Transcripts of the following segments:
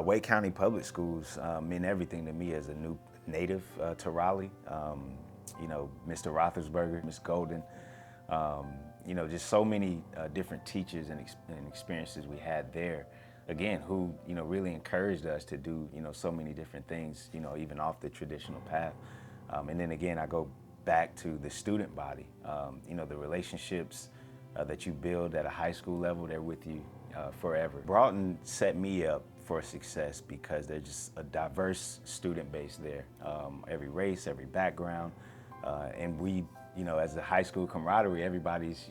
Wake County Public Schools meant everything to me as a new native to Raleigh. Mr. Roethlisberger, Miss Golden, just so many different teachers and experiences we had there. Again, who really encouraged us to do so many different things, even off the traditional path. And then again, I go back to the student body. The relationships that you build at a high school level, they're with you forever. Broughton set me up for success because there's just a diverse student base there. Every race, every background, and we, as a high school camaraderie, everybody's,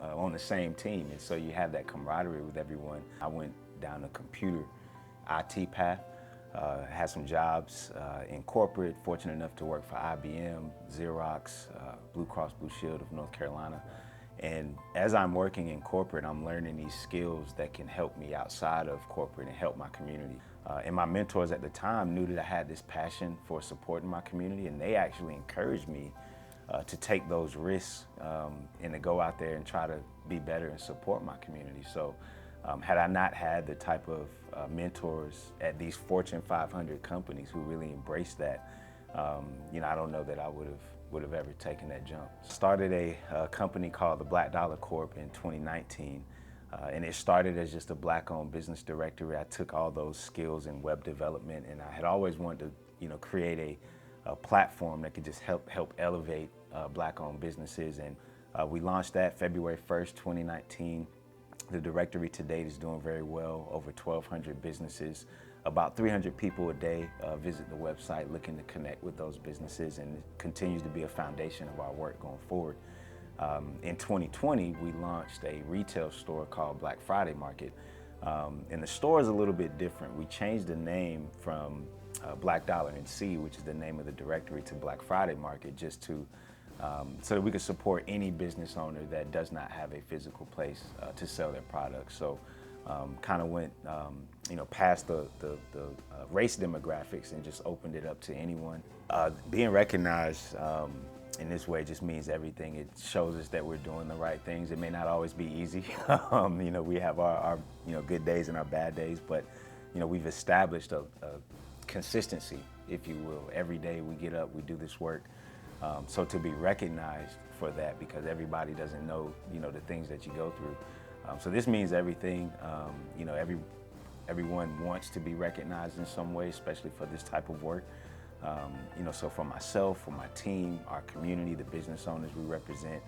on the same team. And so you have that camaraderie with everyone. I went down the computer IT path, had some jobs in corporate, fortunate enough to work for IBM, Xerox, Blue Cross Blue Shield of North Carolina. And as I'm working in corporate, I'm learning these skills that can help me outside of corporate and help my community. And my mentors at the time knew that I had this passion for supporting my community, and they actually encouraged me to take those risks and to go out there and try to be better and support my community. So had I not had the type of mentors at these Fortune 500 companies who really embraced that, I don't know that I would have ever taken that jump. Started a company called the Black Dollar Corp in 2019, and it started as just a Black-owned business directory. I took all those skills in web development, and I had always wanted to, create a platform that could just help elevate Black-owned businesses. And we launched that February 1st, 2019. The directory to date is doing very well, over 1,200 businesses. About 300 people a day visit the website looking to connect with those businesses, and it continues to be a foundation of our work going forward. In 2020, we launched a retail store called Black Friday Market. And the store is a little bit different. We changed the name from Black Dollar NC, which is the name of the directory, to Black Friday Market, just to so that we could support any business owner that does not have a physical place to sell their products. So kind of went past the race demographics and just opened it up to anyone. Being recognized in this way just means everything. It shows us that we're doing the right things. It may not always be easy. We have our good days and our bad days, but we've established a consistency, if you will. Every day we get up, we do this work. So to be recognized for that, because everybody doesn't know, the things that you go through. So this means everything. Everyone wants to be recognized in some way, especially for this type of work. So for myself, for my team, our community, the business owners we represent,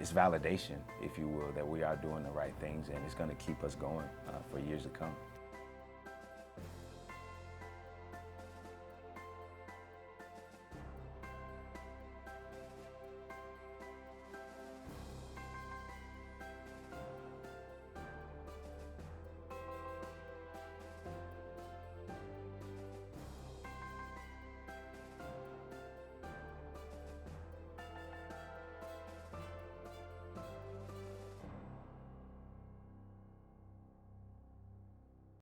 it's validation, if you will, that we are doing the right things, and it's going to keep us going for years to come.